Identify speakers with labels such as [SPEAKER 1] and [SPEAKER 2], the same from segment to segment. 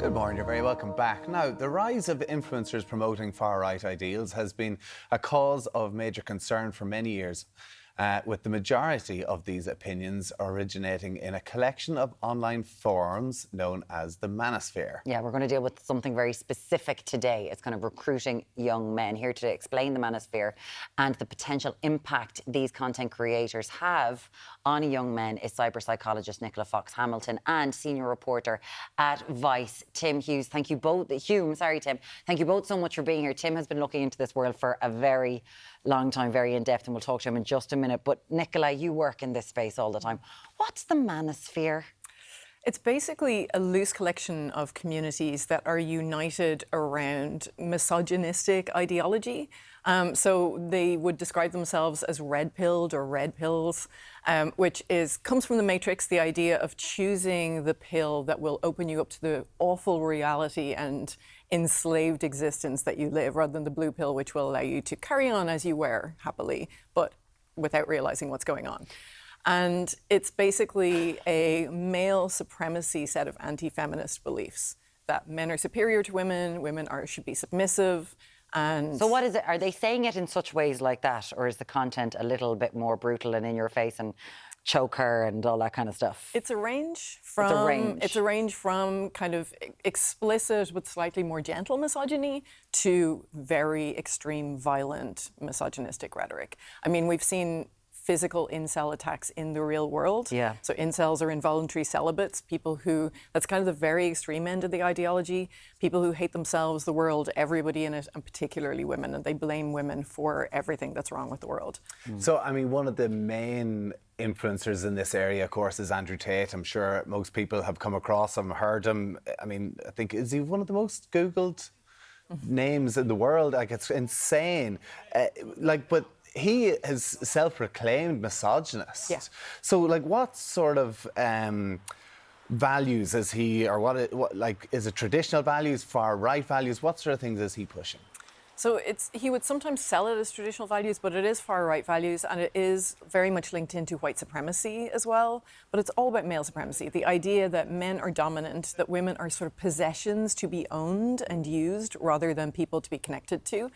[SPEAKER 1] Good morning, you're very welcome back. Now, the rise of influencers promoting far-right ideals has been a cause of major concern for many years, with the majority of these opinions originating in a collection of online forums known as the manosphere.
[SPEAKER 2] Yeah, we're going to deal with something very specific today. It's kind of recruiting young men. Here to explain the manosphere and the potential impact these content creators have on young men is cyber psychologist Nicola Fox-Hamilton and senior reporter at Vice, Tim Hughes. Thank you both, Tim. Thank you both so much for being here. Tim has been looking into this world for a very long time, very in-depth, and we'll talk to him in just a minute. But Nicola, you work in this space all the time. What's the manosphere?
[SPEAKER 3] It's basically a loose collection of communities that are united around misogynistic ideology. So they would describe themselves as red-pilled or red pills, which comes from the Matrix, the idea of choosing the pill that will open you up to the awful reality and enslaved existence that you live, rather than the blue pill, which will allow you to carry on as you were happily, but without realizing what's going on. And it's basically a male supremacy set of anti-feminist beliefs that men are superior to women, should be submissive. And
[SPEAKER 2] so what is it? Are they saying it in such ways like that, or is the content a little bit more brutal and in your face and choke her and all that kind of stuff?
[SPEAKER 3] It's a range from kind of explicit but slightly more gentle misogyny to very extreme, violent, misogynistic rhetoric. I mean, we've seen physical incel attacks in the real world.
[SPEAKER 2] Yeah.
[SPEAKER 3] So incels are involuntary celibates, that's kind of the very extreme end of the ideology, people who hate themselves, the world, everybody in it, and particularly women, and they blame women for everything that's wrong with the world.
[SPEAKER 1] So, I mean, one of the main influencers in this area, of course, is Andrew Tate. I'm sure most people have come across him, heard him. I mean, I think, is he one of the most Googled names in the world? Like, it's insane. But he is self-proclaimed misogynist.
[SPEAKER 3] Yeah.
[SPEAKER 1] So, like, what sort of values is he, or is it traditional values, far-right values? What sort of things is he pushing?
[SPEAKER 3] So he would sometimes sell it as traditional values, but it is far-right values, and it is very much linked into white supremacy as well. But it's all about male supremacy, the idea that men are dominant, that women are sort of possessions to be owned and used rather than people to be connected to.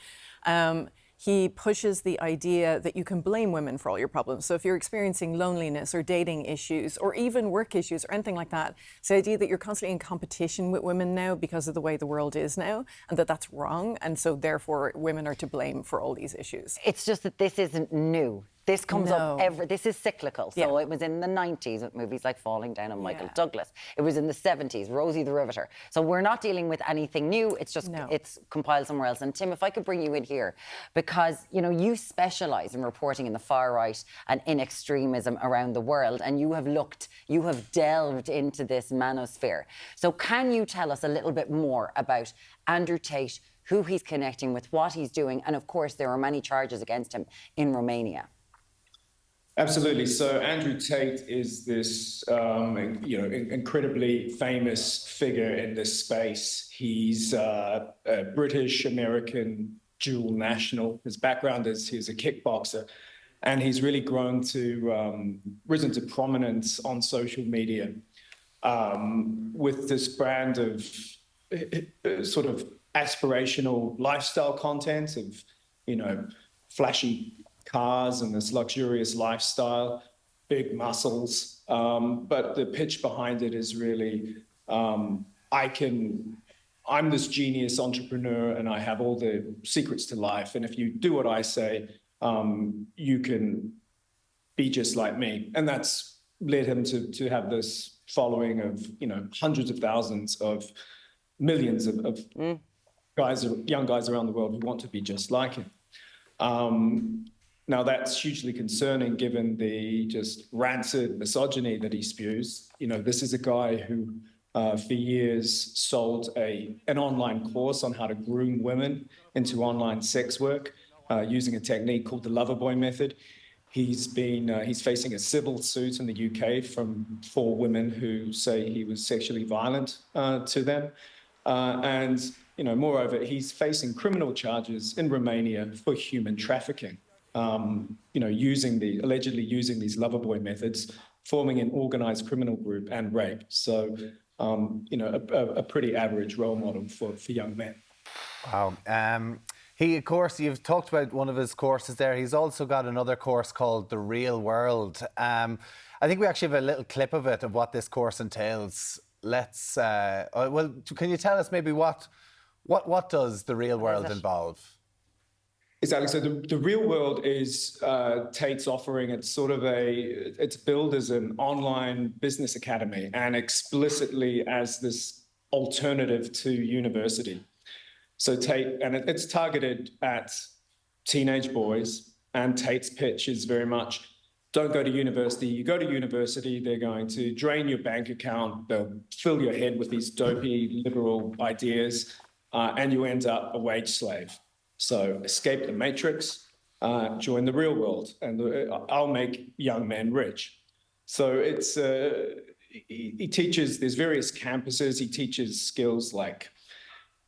[SPEAKER 3] He pushes the idea that you can blame women for all your problems. So if you're experiencing loneliness or dating issues or even work issues or anything like that, it's the idea that you're constantly in competition with women now because of the way the world is now, and that's wrong. And so therefore women are to blame for all these issues.
[SPEAKER 2] It's just that this isn't new. This comes up this is cyclical. So it was in the 90s with movies like Falling Down on Michael Douglas. It was in the 70s, Rosie the Riveter. So we're not dealing with anything new. It's just, it's compiled somewhere else. And Tim, if I could bring you in here, because, you specialise in reporting in the far right and in extremism around the world, and you have delved into this manosphere. So can you tell us a little bit more about Andrew Tate, who he's connecting with, what he's doing, and of course there are many charges against him in Romania?
[SPEAKER 4] Absolutely. So Andrew Tate is this, incredibly famous figure in this space. He's a British-American dual national. His background is he's a kickboxer, and he's really risen to prominence on social media with this brand of sort of aspirational lifestyle content of, flashy cars and this luxurious lifestyle, big muscles. But the pitch behind it is really, I'm this genius entrepreneur and I have all the secrets to life. And if you do what I say, you can be just like me. And that's led him to have this following of, hundreds of thousands of millions of young guys around the world who want to be just like him. Now, that's hugely concerning given the just rancid misogyny that he spews. This is a guy who, for years, sold an online course on how to groom women into online sex work using a technique called the lover boy method. He's facing a civil suit in the UK from 4 women who say he was sexually violent to them. And moreover, he's facing criminal charges in Romania for human trafficking. Allegedly using these lover boy methods, forming an organized criminal group and rape. So a pretty average role model for young men.
[SPEAKER 1] Wow. He, of course, you've talked about one of his courses there. He's also got another course called The Real World. I think we actually have a little clip of it, of what this course entails. Let's, well, can you tell us maybe what does The Real World involve?
[SPEAKER 4] Exactly. So the Real World is Tate's offering. It's sort of it's billed as an online business academy and explicitly as this alternative to university. So Tate, and it's targeted at teenage boys, and Tate's pitch is very much, don't go to university. You go to university, they're going to drain your bank account, they'll fill your head with these dopey liberal ideas, and you end up a wage slave. So escape the matrix, join the real world, and I'll make young men rich. So it's he teaches, there's various campuses. He teaches skills like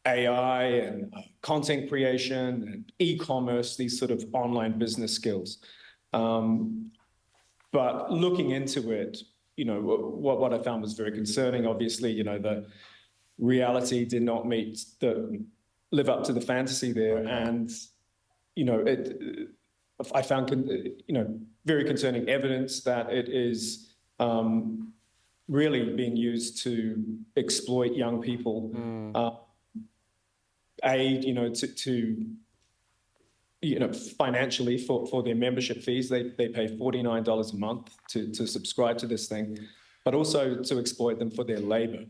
[SPEAKER 4] AI and content creation and e-commerce, these sort of online business skills. But looking into it, what I found was very concerning. Obviously, the reality did not live up to the fantasy there, and I found very concerning evidence that it is really being used to exploit young people. Financially for their membership fees. They pay $49 a month to subscribe to this thing, but also to exploit them for their labor.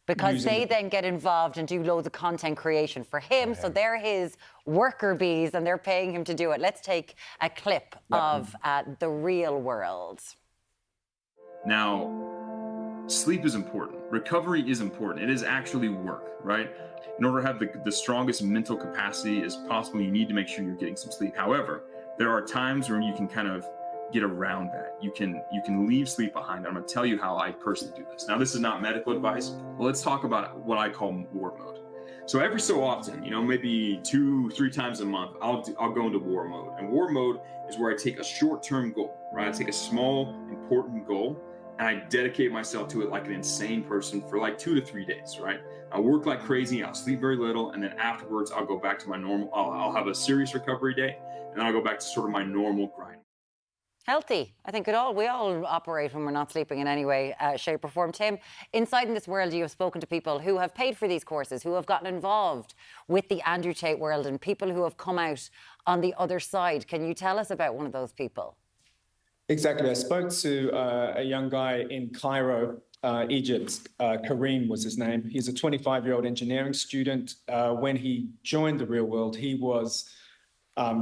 [SPEAKER 2] Because they then get involved and do loads of content creation for him. So they're his worker bees and they're paying him to do it. Let's take a clip of The Real World.
[SPEAKER 5] Now, sleep is important. Recovery is important. It is actually work, right? In order to have the strongest mental capacity as possible, you need to make sure you're getting some sleep. However, there are times when you can kind of get around that. You can leave sleep behind. I'm going to tell you how I personally do this. Now, this is not medical advice. Well, let's talk about what I call war mode. So every so often, maybe 2-3 times a month, I'll go into war mode. And war mode is where I take a short-term goal, right? I take a small, important goal, and I dedicate myself to it like an insane person for like 2 to 3 days, right? I'll work like crazy, I'll sleep very little, and then afterwards I'll go back to my normal, I'll have a serious recovery day, and then I'll go back to sort of my normal grind.
[SPEAKER 2] Healthy. I think we all operate when we're not sleeping in any way, shape or form. Tim, inside in this world, you have spoken to people who have paid for these courses, who have gotten involved with the Andrew Tate world, and people who have come out on the other side. Can you tell us about one of those people?
[SPEAKER 4] Exactly. I spoke to a young guy in Cairo, Egypt. Kareem was his name. He's a 25-year-old engineering student. When he joined the Real World, he was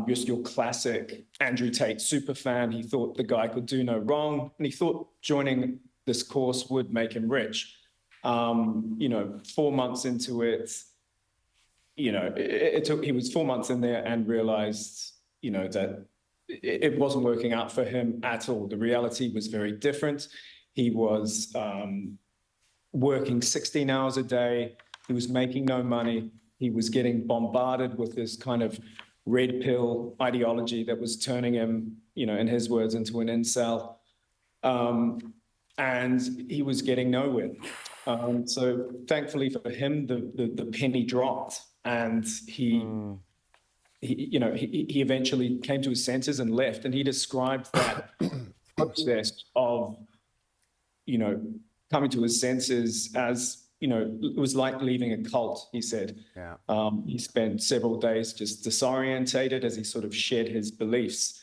[SPEAKER 4] just your classic Andrew Tate superfan. He thought the guy could do no wrong, and he thought joining this course would make him rich. 4 months into it, he was 4 months in there and realized, that it wasn't working out for him at all. The reality was very different. He was working 16 hours a day. He was making no money. He was getting bombarded with this kind of red pill ideology that was turning him, in his words, into an incel. And he was getting nowhere. So thankfully for him, the penny dropped, and he eventually came to his senses and left. And he described that process of, coming to his senses as, it was like leaving a cult, he said.
[SPEAKER 1] Yeah.
[SPEAKER 4] He spent several days just disorientated as he sort of shed his beliefs.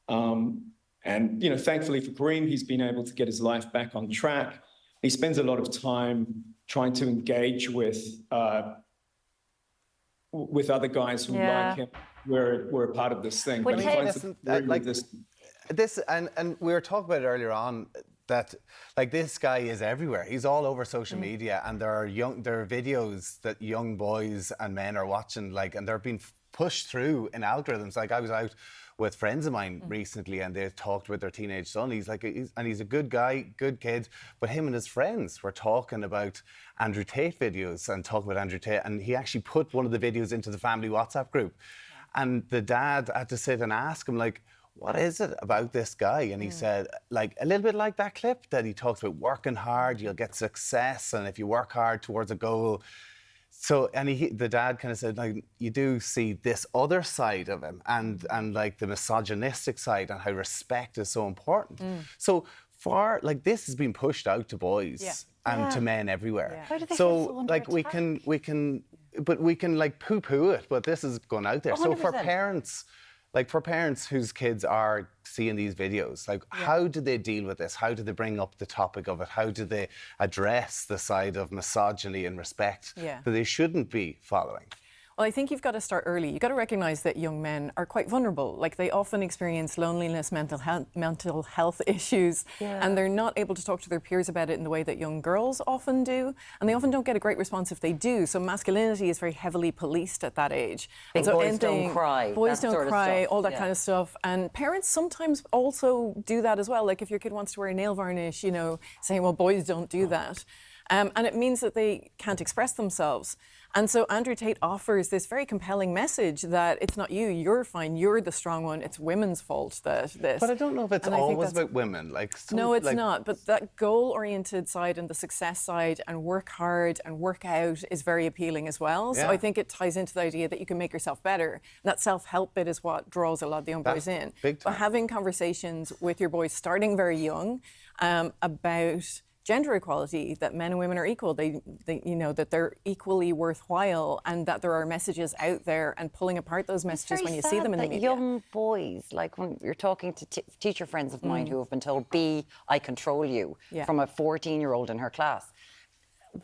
[SPEAKER 4] And, thankfully for Kareem, he's been able to get his life back on track. He spends a lot of time trying to engage with other guys who like him. We're a part of this thing.
[SPEAKER 2] But
[SPEAKER 1] this, and we were talking about it earlier on, that this guy is everywhere. He's all over social media, and there are videos that young boys and men are watching, and they're being pushed through in algorithms. I was out with friends of mine recently, and they talked with their teenage son. He's a good guy, good kid, but him and his friends were talking about Andrew Tate videos and talking about Andrew Tate, and he actually put one of the videos into the family WhatsApp group, and the dad had to sit and ask him, what is it about this guy? And he said, like, a little bit like that clip that he talks about working hard, you'll get success, and if you work hard towards a goal. So, and the dad kind of said, like, you do see this other side of him, and like the misogynistic side, and how respect is so important. So like, this has been pushed out to boys and to men everywhere.
[SPEAKER 2] Why do they
[SPEAKER 1] so
[SPEAKER 2] feel so under
[SPEAKER 1] like
[SPEAKER 2] attack?
[SPEAKER 1] we can like poo-poo it, but this is going out there. So for
[SPEAKER 2] 100%.
[SPEAKER 1] parents, like for parents whose kids are seeing these videos, like how do they deal with this? How do they bring up the topic of it? How do they address the side of misogyny and respect that they shouldn't be following?
[SPEAKER 3] Well, I think you've got to start early. You've got to recognise that young men are quite vulnerable. Like, they often experience loneliness, mental health issues, and they're not able to talk to their peers about it in the way that young girls often do. And they often don't get a great response if they do. So masculinity is very heavily policed at that age.
[SPEAKER 2] Big
[SPEAKER 3] so
[SPEAKER 2] boys don't cry.
[SPEAKER 3] Boys don't cry, all that
[SPEAKER 2] Yeah.
[SPEAKER 3] kind of stuff. And parents sometimes also do that as well. Like, if your kid wants to wear nail varnish, you know, saying, well, boys don't do that. And it means that they can't express themselves. And so Andrew Tate offers this very compelling message that it's not you, you're fine, you're the strong one, it's women's fault that this.
[SPEAKER 1] But I don't know if it's always about women. Like,
[SPEAKER 3] no, it's not. But that goal-oriented side and the success side and work hard and work out is very appealing as well. So I think it ties into the idea that you can make yourself better. And that self-help bit is what draws a lot of the young boys in.
[SPEAKER 1] Big time.
[SPEAKER 3] But having conversations with your boys starting very young about gender equality, that men and women are equal, they you know, that they're equally worthwhile, and that there are messages out there, and pulling apart those messages when you see them in the media.
[SPEAKER 2] Young boys, like when you're talking to teacher friends of mine who have been told, "B, I control you," from a 14-year-old in her class.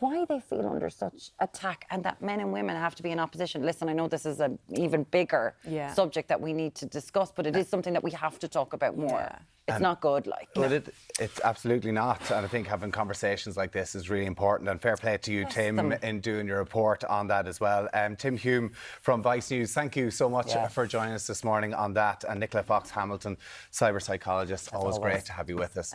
[SPEAKER 2] Why they feel under such attack, and that men and women have to be in opposition. Listen, I know this is an even bigger subject that we need to discuss, but it is something that we have to talk about more. It's not good, like.
[SPEAKER 1] But it's absolutely not. And I think having conversations like this is really important. And fair play to you, Tim, in doing your report on that as well. Tim Hume from Vice News, thank you so much for joining us this morning on that. And Nicola Fox-Hamilton, cyber psychologist, always great to have you with us.